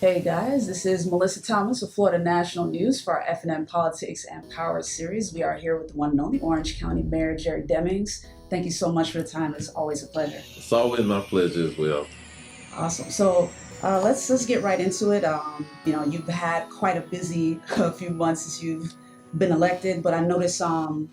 Hey guys, this is Mellissa Thomas of Florida National News for our FNN Politics and Power Series. We are here with the one and only Orange County Mayor Jerry Demings. Thank you so much for the time. It's always a pleasure. It's always my pleasure as well. Awesome. So let's get right into it. You've had quite a busy few months since you've been elected, but I noticed among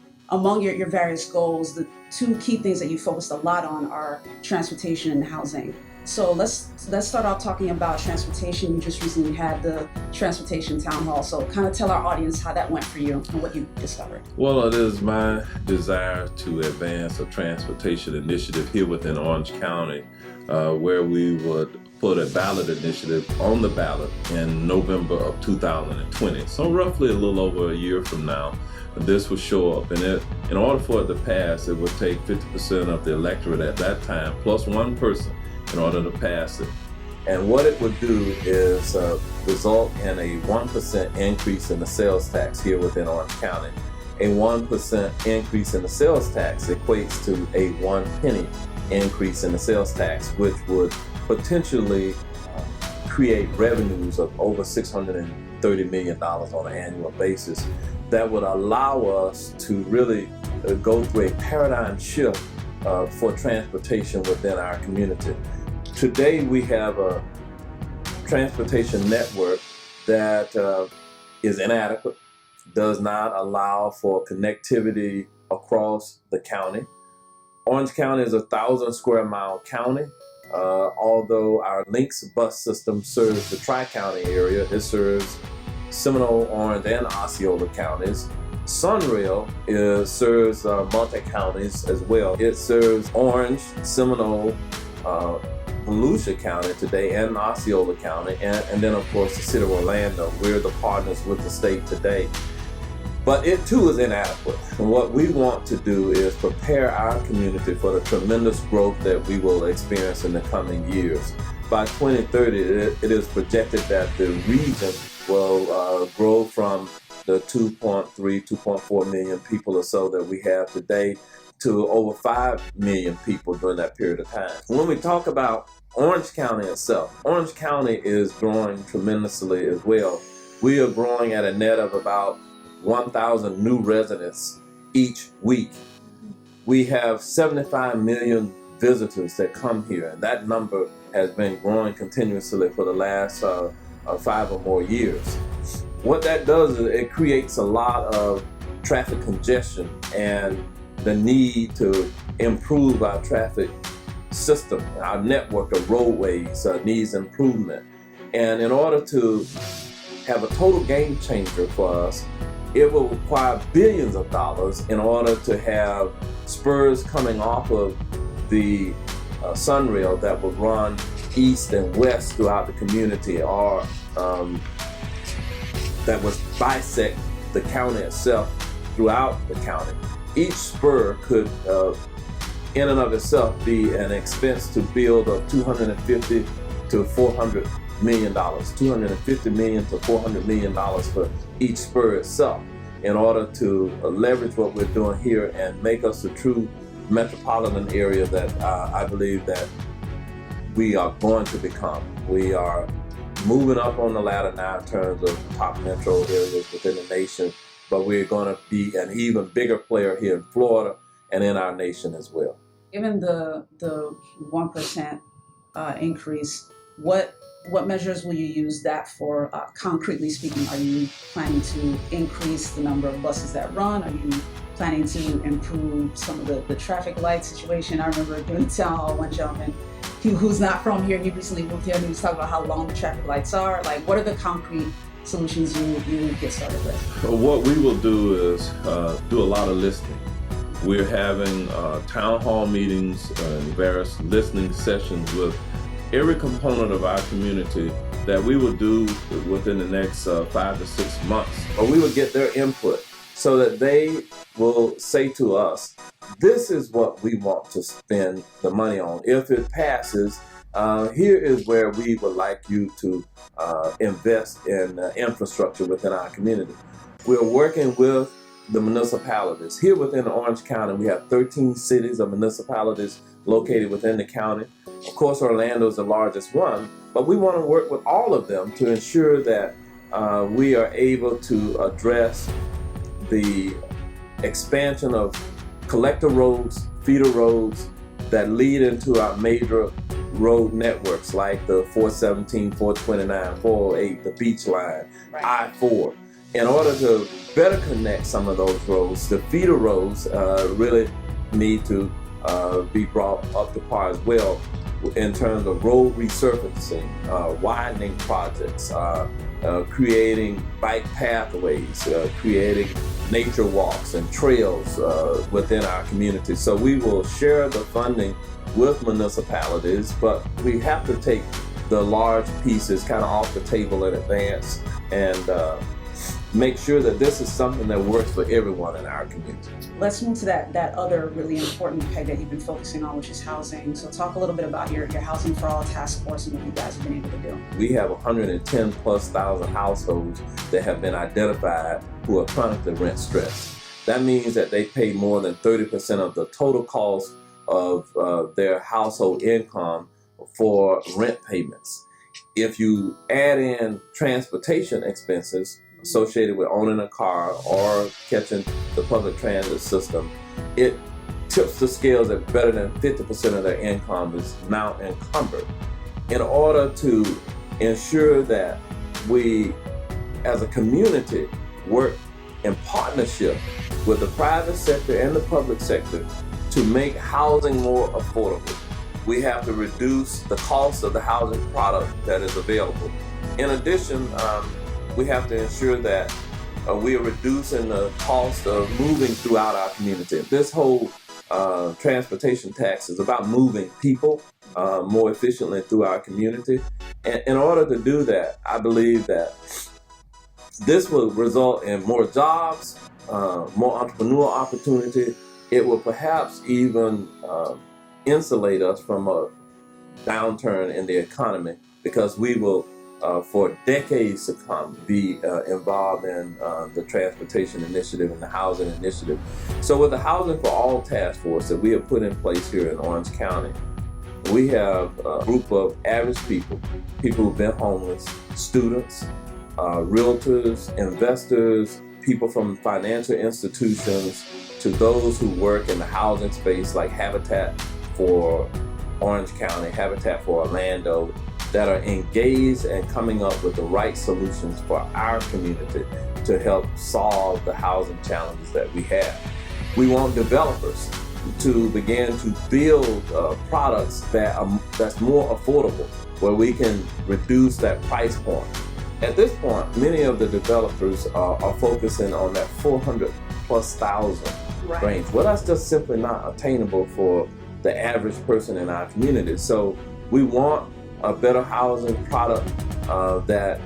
your various goals, the two key things that you focused a lot on are transportation and housing. So let's start off talking about transportation. You just recently had the transportation town hall. So kind of tell our audience how that went for you and what you discovered. Well, it is my desire to advance a transportation initiative here within Orange County, where we would put a ballot initiative on the ballot in November of 2020. So roughly a little over a year from now, this will show up. And in order for it to pass, it would take 50% of the electorate at that time, plus one person, in order to pass it. And what it would do is result in a 1% increase in the sales tax here within Orange County. A 1% increase in the sales tax equates to a 1 penny increase in the sales tax, which would potentially create revenues of over $630 million on an annual basis. That would allow us to really go through a paradigm shift for transportation within our community. Today we have a transportation network that is inadequate, does not allow for connectivity across the county. Orange County is a 1,000 square mile county. Although our Lynx bus system serves the Tri-County area, it serves Seminole, Orange, and Osceola counties. Sunrail serves multi-counties as well. It serves Orange, Seminole, Volusia County today, and Osceola County, and then of course the city of Orlando. We're the partners with the state today. But it too is inadequate. And what we want to do is prepare our community for the tremendous growth that we will experience in the coming years. By 2030, it is projected that the region will grow from the 2.4 million people or so that we have today to over 5 million people during that period of time. When we talk about Orange County itself, Orange County is growing tremendously as well. We are growing at a net of about 1,000 new residents each week. We have 75 million visitors that come here, and that number has been growing continuously for the last 5 or more years. What that does is it creates a lot of traffic congestion and the need to improve our traffic system. Our network of roadways needs improvement. And in order to have a total game changer for us, it will require billions of dollars in order to have spurs coming off of the Sunrail that will run east and west throughout the community, or that would bisect the county itself throughout the county. Each spur could, in and of itself, be an expense to build of $250 to $400 million, $250 million to $400 million for each spur itself, in order to leverage what we're doing here and make us a true metropolitan area that I believe that we are going to become. We are moving up on the ladder now in terms of top metro areas within the nation, but we're going to be an even bigger player here in Florida and in our nation as well. Given the 1% increase, what measures will you use that for? Concretely speaking, are you planning to increase the number of buses that run? Are you planning to improve some of the traffic light situation? I remember during the town hall, one gentleman who's not from here, he recently moved here, and he was talking about how long the traffic lights are. Like, what are the concrete solutions you get started with? What we will do is do a lot of listening. We're having town hall meetings and various listening sessions with every component of our community that we will do within the next 5 to 6 months. Or we will get their input so that they will say to us, this is what we want to spend the money on. If it passes, here is where we would like you to invest in infrastructure within our community. We're working with the municipalities. Here within Orange County, we have 13 cities or municipalities located within the county. Of course, Orlando is the largest one, but we want to work with all of them to ensure that we are able to address the expansion of collector roads, feeder roads that lead into our major road networks like the 417, 429, 408, the Beach Line, Right. I-4. In order to better connect some of those roads, the feeder roads really need to be brought up to par as well in terms of road resurfacing, widening projects, creating bike pathways, creating nature walks and trails within our community. So we will share the funding with municipalities, but we have to take the large pieces kind of off the table in advance and make sure that this is something that works for everyone in our community. Let's move to that other really important peg that you've been focusing on, which is housing. So talk a little bit about your Housing for All task force and what you guys have been able to do. We have 110 plus thousand households that have been identified who are chronically rent stressed. That means that they pay more than 30% of the total cost of their household income for rent payments. If you add in transportation expenses associated with owning a car or catching the public transit system, it tips the scales that better than 50% of their income is now encumbered. In order to ensure that we as a community work in partnership with the private sector and the public sector to make housing more affordable, we have to reduce the cost of the housing product that is available. In addition, we have to ensure that we are reducing the cost of moving throughout our community. This whole transportation tax is about moving people more efficiently through our community. And in order to do that, I believe that this will result in more jobs, more entrepreneurial opportunity. It will perhaps even insulate us from a downturn in the economy, because we will for decades to come be involved in the transportation initiative and the housing initiative. So with the Housing for All task force that we have put in place here in Orange County, we have a group of average people who've been homeless, students, realtors, investors, people from financial institutions, to those who work in the housing space like Habitat for Orange County, Habitat for Orlando, that are engaged and coming up with the right solutions for our community to help solve the housing challenges that we have. We want developers to begin to build products that's more affordable, where we can reduce that price point. At this point, many of the developers are focusing on that 400 plus thousand range. Well, that's just simply not attainable for the average person in our community. So we want a better housing product that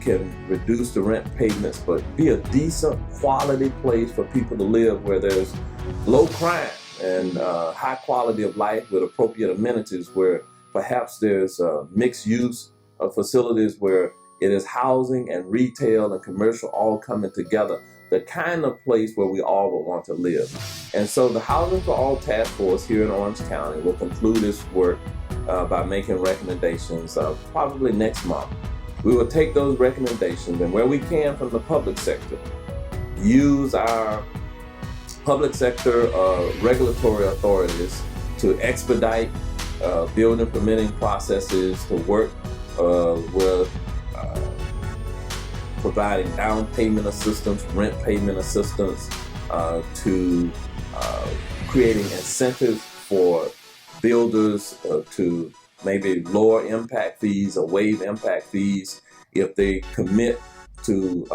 can reduce the rent payments, but be a decent quality place for people to live, where there's low crime and high quality of life with appropriate amenities, where perhaps there's mixed use of facilities where it is housing and retail and commercial all coming together, the kind of place where we all would want to live. And so the Housing for All task force here in Orange County will conclude its work by making recommendations probably next month. We will take those recommendations, and where we can from the public sector, use our public sector regulatory authorities to expedite building permitting processes, to work with providing down payment assistance, rent payment assistance, to creating incentives for builders to maybe lower impact fees or waive impact fees if they commit to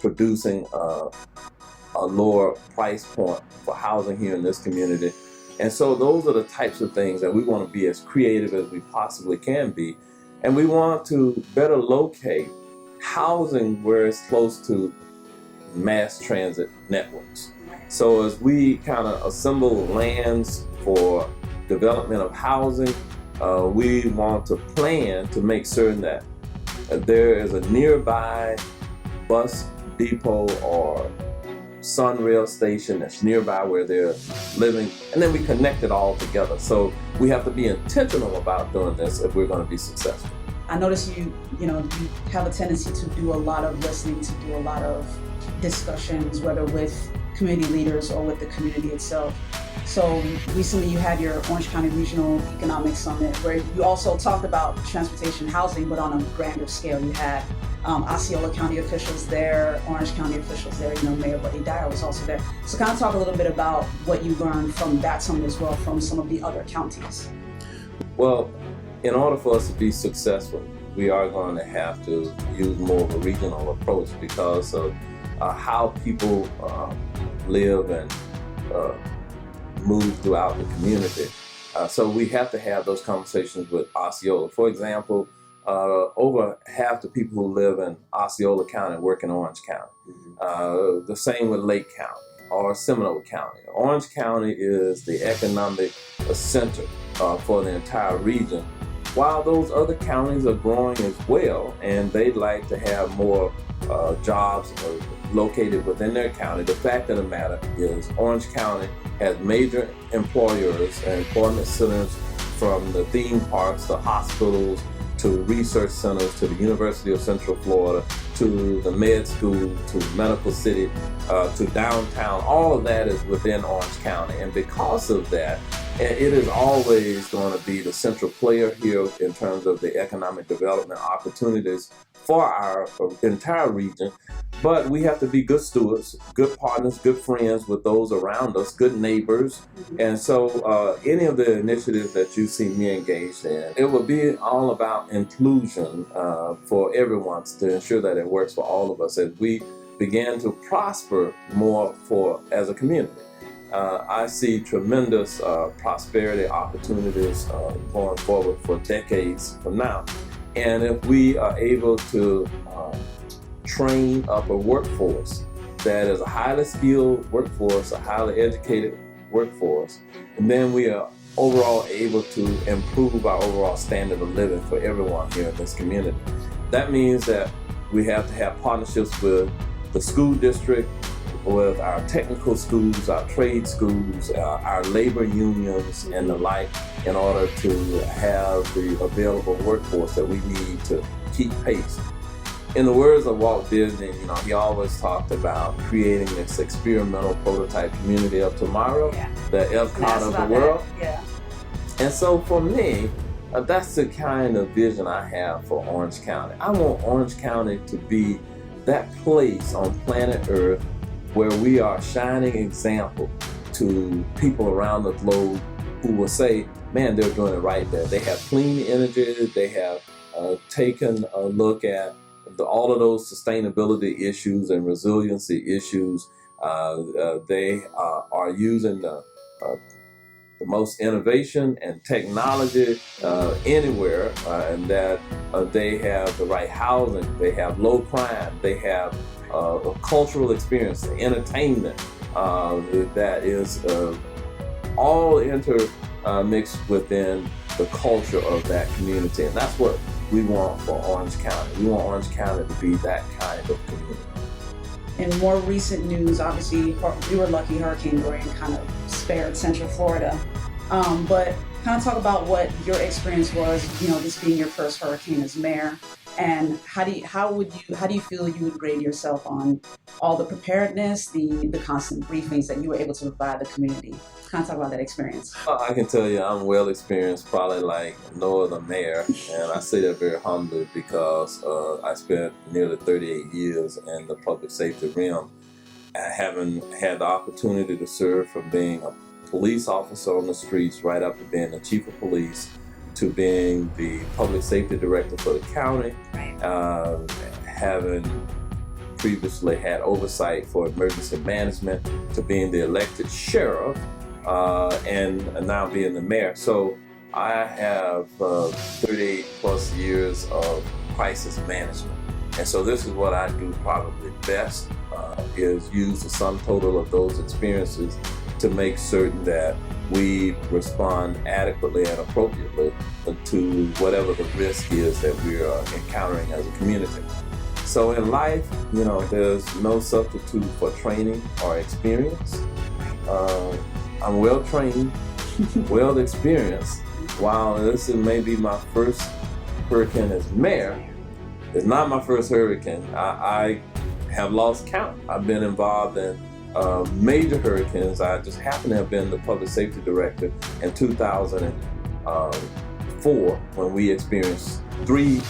producing a lower price point for housing here in this community. And so those are the types of things that we want to be as creative as we possibly can be. And we want to better locate housing where it's close to mass transit networks. So as we kind of assemble lands for development of housing, we want to plan to make certain that there is a nearby bus depot or sun rail station that's nearby where they're living, and then we connect it all together. So we have to be intentional about doing this if we're going to be successful. I notice you have a tendency to do a lot of listening, to do a lot of discussions, whether with community leaders or with the community itself. So recently you had your Orange County Regional Economic Summit where you also talked about transportation, housing, but on a grander scale. You had Osceola County officials there, Orange County officials there, Mayor Buddy Dyer was also there. So kind of talk a little bit about what you learned from that summit as well, from some of the other counties. Well, in order for us to be successful, we are going to have to use more of a regional approach because of how people live and move throughout the community. So we have to have those conversations with Osceola. For example, over half the people who live in Osceola County work in Orange County. The same with Lake County or Seminole County. Orange County is the economic center for the entire region, while those other counties are growing as well, and they'd like to have more jobs located within their county. The fact of the matter is Orange County has major employers and employment centers, from the theme parks to hospitals to research centers to the University of Central Florida to the med school to Medical City to downtown. All of that is within Orange County, and because of that, it is always going to be the central player here in terms of the economic development opportunities for our entire region. But we have to be good stewards, good partners, good friends with those around us, good neighbors. And so any of the initiatives that you see me engaged in, it will be all about inclusion for everyone to ensure that it works for all of us as we begin to prosper more as a community. I see tremendous prosperity opportunities going forward for decades from now. And if we are able to train up a workforce that is a highly skilled workforce, a highly educated workforce, and then we are overall able to improve our overall standard of living for everyone here in this community. That means that we have to have partnerships with the school district, with our technical schools, our trade schools, our labor unions, and the like, in order to have the available workforce that we need to keep pace. In the words of Walt Disney, he always talked about creating this experimental prototype community of tomorrow, the Epcot of the world. And so for me, that's the kind of vision I have for Orange County. I want Orange County to be that place on planet Earth where we are a shining example to people around the globe who will say, man, they're doing it right there. They have clean energy. They have taken a look at all of those sustainability issues and resiliency issues. They are using the most innovation and technology anywhere, and that they have the right housing, they have low crime, they have a cultural experience, entertainment that is all intermixed within the culture of that community. And that's what we want for Orange County. We want Orange County to be that kind of community. In more recent news, obviously, we were lucky Hurricane Dorian kind of spared Central Florida. But kind of talk about what your experience was, this being your first hurricane as mayor, and how do you feel you would grade yourself on all the preparedness, the constant briefings that you were able to provide the community? Kind of talk about that experience. I can tell you I'm well experienced, probably like no other mayor, and I say that very humbly because I spent nearly 38 years in the public safety realm, having had the opportunity to serve from being a police officer on the streets right up to being the chief of police to being the public safety director for the county, having previously had oversight for emergency management, to being the elected sheriff, and now being the mayor. So I have 38 plus years of crisis management. And so this is what I do probably best, is use the sum total of those experiences to make certain that we respond adequately and appropriately to whatever the risk is that we are encountering as a community. So in life, there's no substitute for training or experience. I'm well trained, well experienced. While this may be my first hurricane as mayor, it's not my first hurricane. I have lost count. I've been involved in major hurricanes. I just happen to have been the public safety director in 2004 when we experienced 3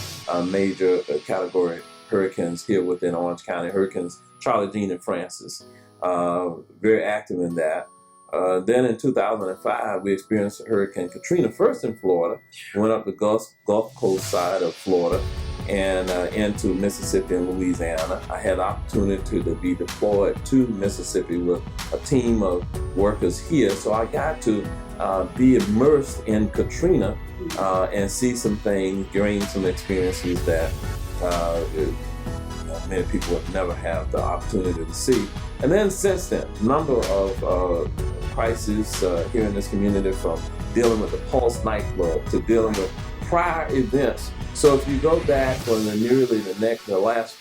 major category hurricanes here within Orange County, Hurricanes Charlie, Jean, and Francis. Very active in that. Then in 2005, we experienced Hurricane Katrina, first in Florida. We went up the Gulf Coast side of Florida and into Mississippi and Louisiana. I had the opportunity to be deployed to Mississippi with a team of workers here. So I got to be immersed in Katrina and see some things, gain some experiences that many people would never have the opportunity to see. And then since then, a number of crises here in this community, from dealing with the Pulse nightclub to dealing with prior events. So if you go back for the last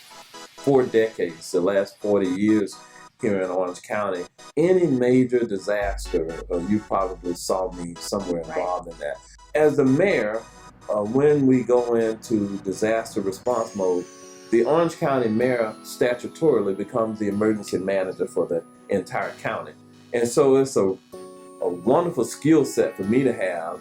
4 decades, the last 40 years here in Orange County, any major disaster, you probably saw me somewhere involved in that. As the mayor, when we go into disaster response mode, the Orange County mayor statutorily becomes the emergency manager for the entire county. And so it's a wonderful skill set for me to have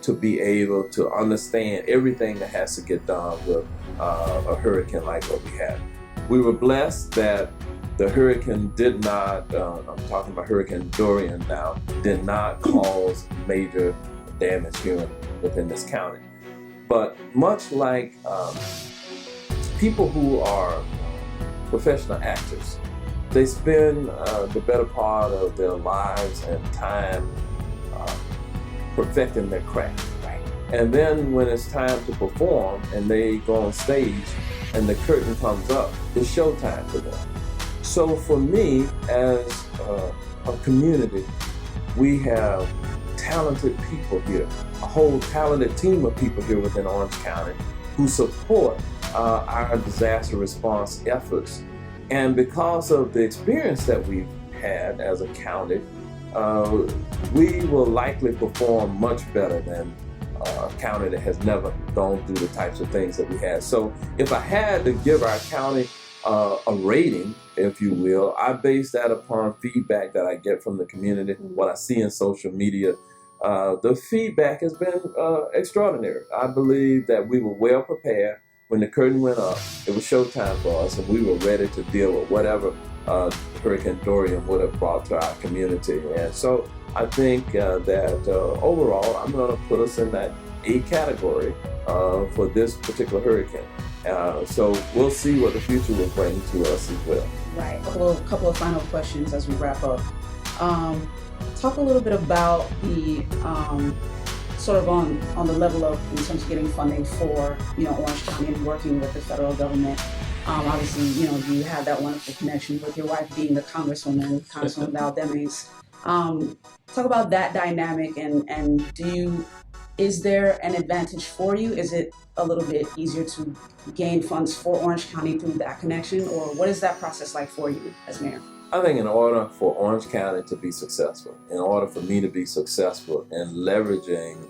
to be able to understand everything that has to get done with a hurricane like what we had. We were blessed that the hurricane did not, I'm talking about Hurricane DORIAN now, did not cause major damage here within this county. But much like people who are professional actors, they spend the better part of their lives and time perfecting their craft. And then when it's time to perform and they go on stage and the curtain comes up, it's showtime for them. So for me, as a community, we have talented people here, a whole talented team of people here within Orange County who support our disaster response efforts. And because of the experience that we've had as a county, we will likely perform much better than a county that has never gone through the types of things that we had. So if I had to give our county a rating, if you will, I base that upon feedback that I get from the community, what I see in social media. The feedback has been extraordinary. I believe that we were well prepared. When the curtain went up, it was showtime for us, and we were ready to deal with whatever Hurricane Dorian would have brought to our community. And so I think that overall, I'm going to put us in that A category for this particular hurricane. So we'll see what the future will bring to us as well. Right. A couple of final questions as we wrap up. Talk a little bit about the sort of on the level of, in terms of getting funding for, Orange County and working with the federal government. Obviously, you had that wonderful connection with your wife being the Congresswoman Val Demings. Talk about that dynamic, and is there an advantage for you? Is it a little bit easier to gain funds for Orange County through that connection, or what is that process like for you as mayor? I think in order for Orange County to be successful, in order for me to be successful in leveraging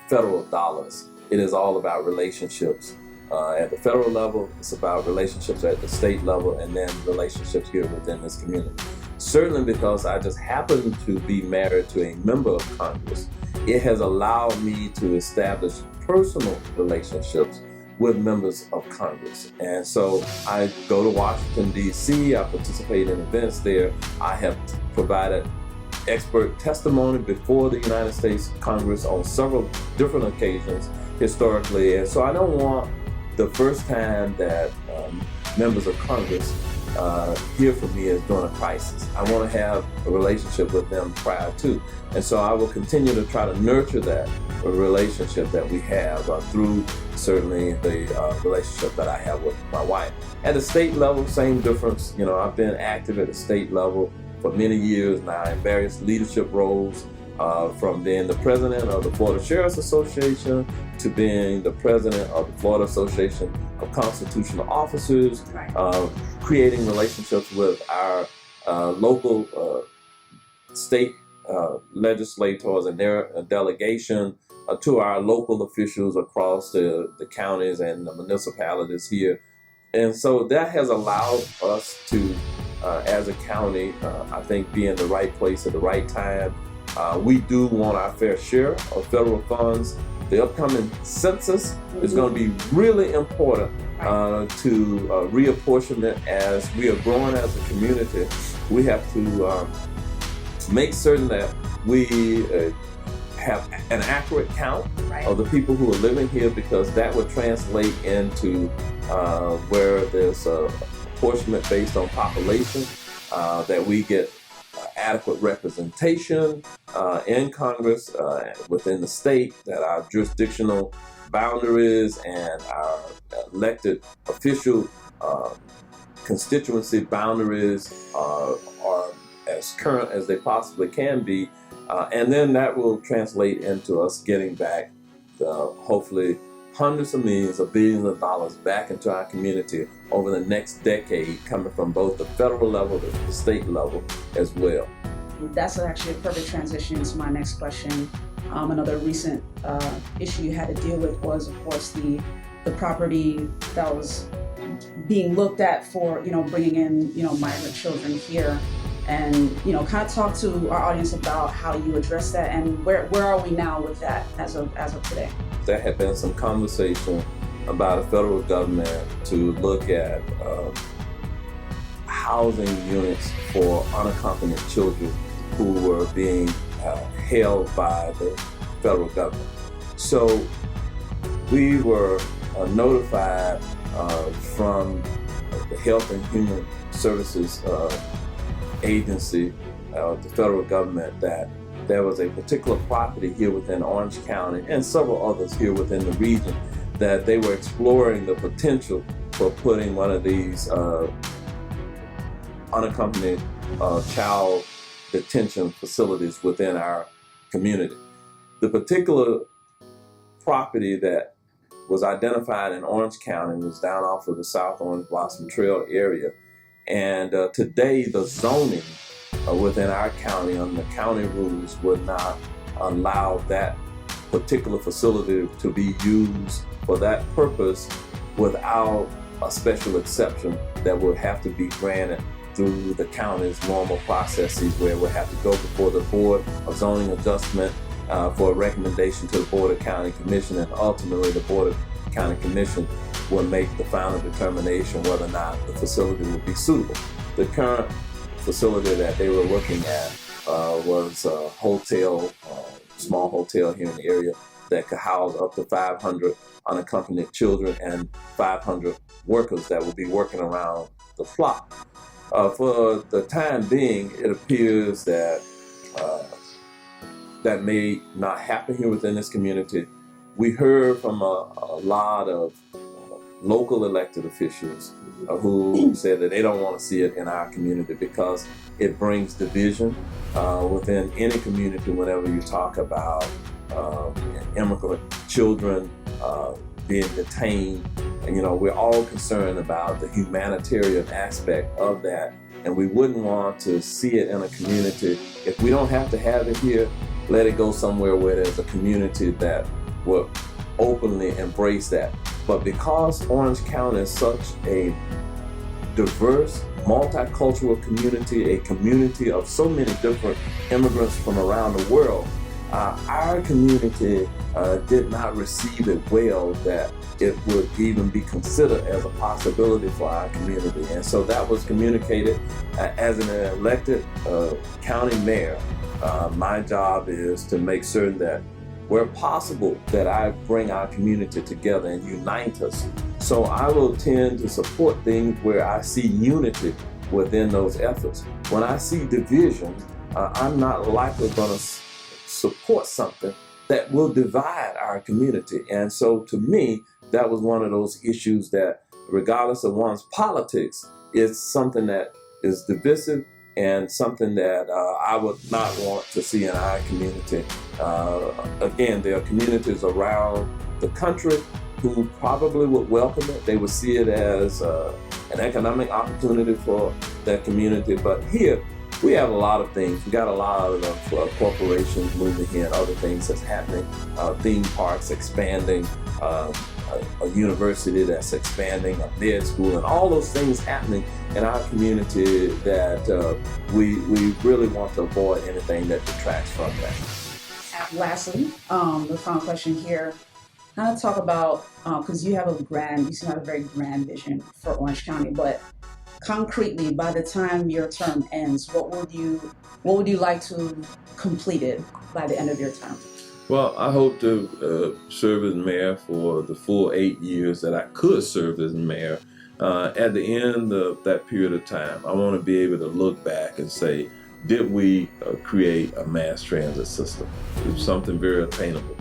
federal dollars, it is all about relationships. At the federal level, it's about relationships at the state level, and then relationships here within this community. Certainly because I just happen to be married to a member of Congress, it has allowed me to establish personal relationships with members of Congress. And so I go to Washington, D.C., I participate in events there. I have provided expert testimony before the United States Congress on several different occasions historically. And so I don't want the first time that members of Congress hear from me as during a crisis. I want to have a relationship with them prior to. And so I will continue to try to nurture that relationship that we have through certainly the relationship that I have with my wife. At the state level, same difference. I've been active at the state level for many years now in various leadership roles, from being the president of the Florida Sheriff's Association to being the president of the Florida Association of Constitutional Officers, Right. creating relationships with our local state legislators and their delegation, to our local officials across the counties and the municipalities here. And so that has allowed us to, as a county, I think, be in the right place at the right time. We do want our fair share of federal funds. The upcoming census is going to be really important to reapportionment. As we are growing as a community, we have to make certain that we have an accurate count of the people who are living here, because that would translate into where there's a apportionment based on population, that we get adequate representation in Congress, within the state, that our jurisdictional boundaries and our elected official constituency boundaries are as current as they possibly can be. And then that will translate into us getting back hopefully hundreds of millions of billions of dollars back into our community over the next decade, coming from both the federal level to the state level as well. That's actually a perfect transition to my next question. Another recent issue you had to deal with was, of course, the property that was being looked at for, bringing in, migrant children here. And, kind of talk to our audience about how you address that, and where are we now with that as of today? There had been some conversation about a federal government to look at housing units for unaccompanied children who were being held by the federal government. So we were notified from the Health and Human Services agency, the federal government, that there was a particular property here within Orange County and several others here within the region that they were exploring the potential for putting one of these unaccompanied child detention facilities within our community. The particular property that was identified in Orange County was down off of the South Orange Blossom Trail area. And today the zoning within our county, under the county rules, would not allow that particular facility to be used for that purpose without a special exception that would have to be granted through the county's normal processes, where it would have to go before the Board of Zoning Adjustment for a recommendation to the Board of County Commission, and ultimately the Board of County Commission will make the final determination whether or not the facility will be suitable. The current facility that they were looking at was a hotel, small hotel here in the area that could house up to 500 unaccompanied children and 500 workers that will be working around the clock. For the time being, it appears that that may not happen here within this community. We heard from a lot of local elected officials who said that they don't want to see it in our community because it brings division within any community whenever you talk about immigrant children being detained. And we're all concerned about the humanitarian aspect of that, and we wouldn't want to see it in a community. If we don't have to have it here, let it go somewhere where there's a community that will openly embrace that. But because Orange County is such a diverse, multicultural community, a community of so many different immigrants from around the world, our community did not receive it well, that it would even be considered as a possibility for our community. And so that was communicated. As an elected county mayor, my job is to make certain that where possible that I bring our community together and unite us. So I will tend to support things where I see unity within those efforts. When I see division, I'm not likely going to support something that will divide our community. And so to me, that was one of those issues that, regardless of one's politics, is something that is divisive and something that I would not want to see in our community. Again, there are communities around the country who probably would welcome it. They would see it as an economic opportunity for their community. But here, we have a lot of things. We got a lot of corporations moving here and other things that's happening. Theme parks expanding, a university that's expanding, a med school, and all those things happening in our community that we really want to avoid anything that detracts from that. Lastly, the final question here, kind of talk about, because you seem to have a very grand vision for Orange County, but concretely, by the time your term ends, what would you like to complete it by the end of your term? Well, I hope to serve as mayor for the full 8 years that I could serve as mayor. At the end of that period of time, I want to be able to look back and say, did we create a mass transit system? It was something very attainable.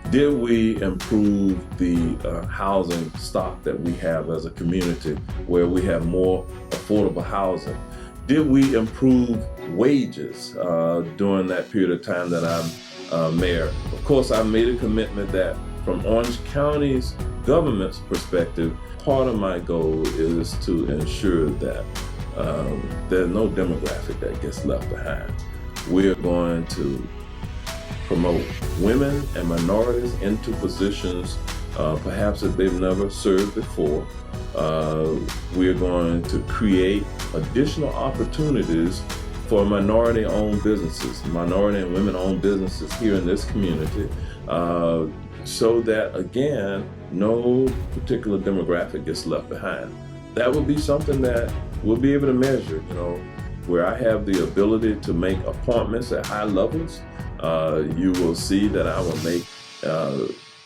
Did we improve the housing stock that we have as a community where we have more affordable housing? Did we improve wages during that period of time that I'm mayor? Of course, I made a commitment that from Orange County's government's perspective, part of my goal is to ensure that there's no demographic that gets left behind. We're going to promote women and minorities into positions perhaps that they've never served before. We're going to create additional opportunities for minority-owned businesses, minority and women-owned businesses here in this community, so that, again, no particular demographic gets left behind. That would be something that we'll be able to measure, where I have the ability to make appointments at high levels. You will see that I will make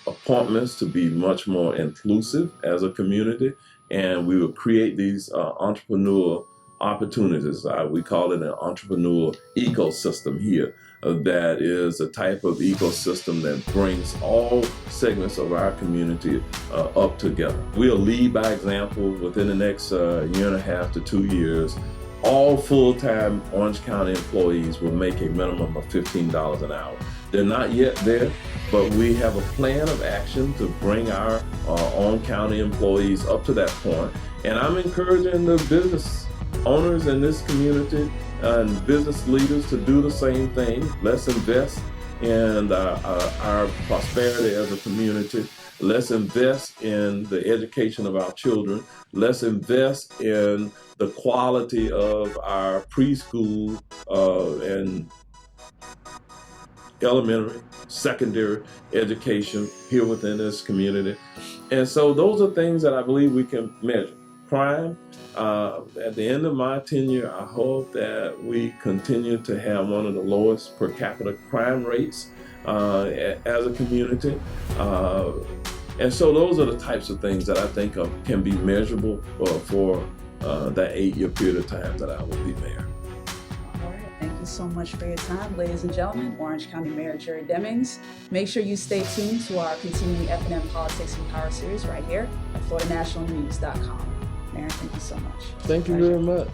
appointments to be much more inclusive as a community, and we will create these entrepreneurial opportunities. We call it an entrepreneurial ecosystem here. That is a type of ecosystem that brings all segments of our community up together. We'll lead by example. Within the next year and a half to 2 years, all full-time Orange County employees will make a minimum of $15 an hour. They're not yet there, but we have a plan of action to bring our own county employees up to that point. And I'm encouraging the business owners in this community and business leaders to do the same thing. Let's invest in our prosperity as a community. Let's invest in the education of our children. Let's invest in the quality of our preschool and elementary, secondary education here within this community. And so those are things that I believe we can measure. Crime, at the end of my tenure, I hope that we continue to have one of the lowest per capita crime rates as a community. And so those are the types of things that I think can be measurable for that 8-year period of time that I will be mayor. All right, thank you so much for your time, ladies and gentlemen. Orange County Mayor Jerry Demings. Make sure you stay tuned to our continuing FNN Politics Power Series right here at FloridaNationalNews.com. Mayor, thank you so much. Thank you very much.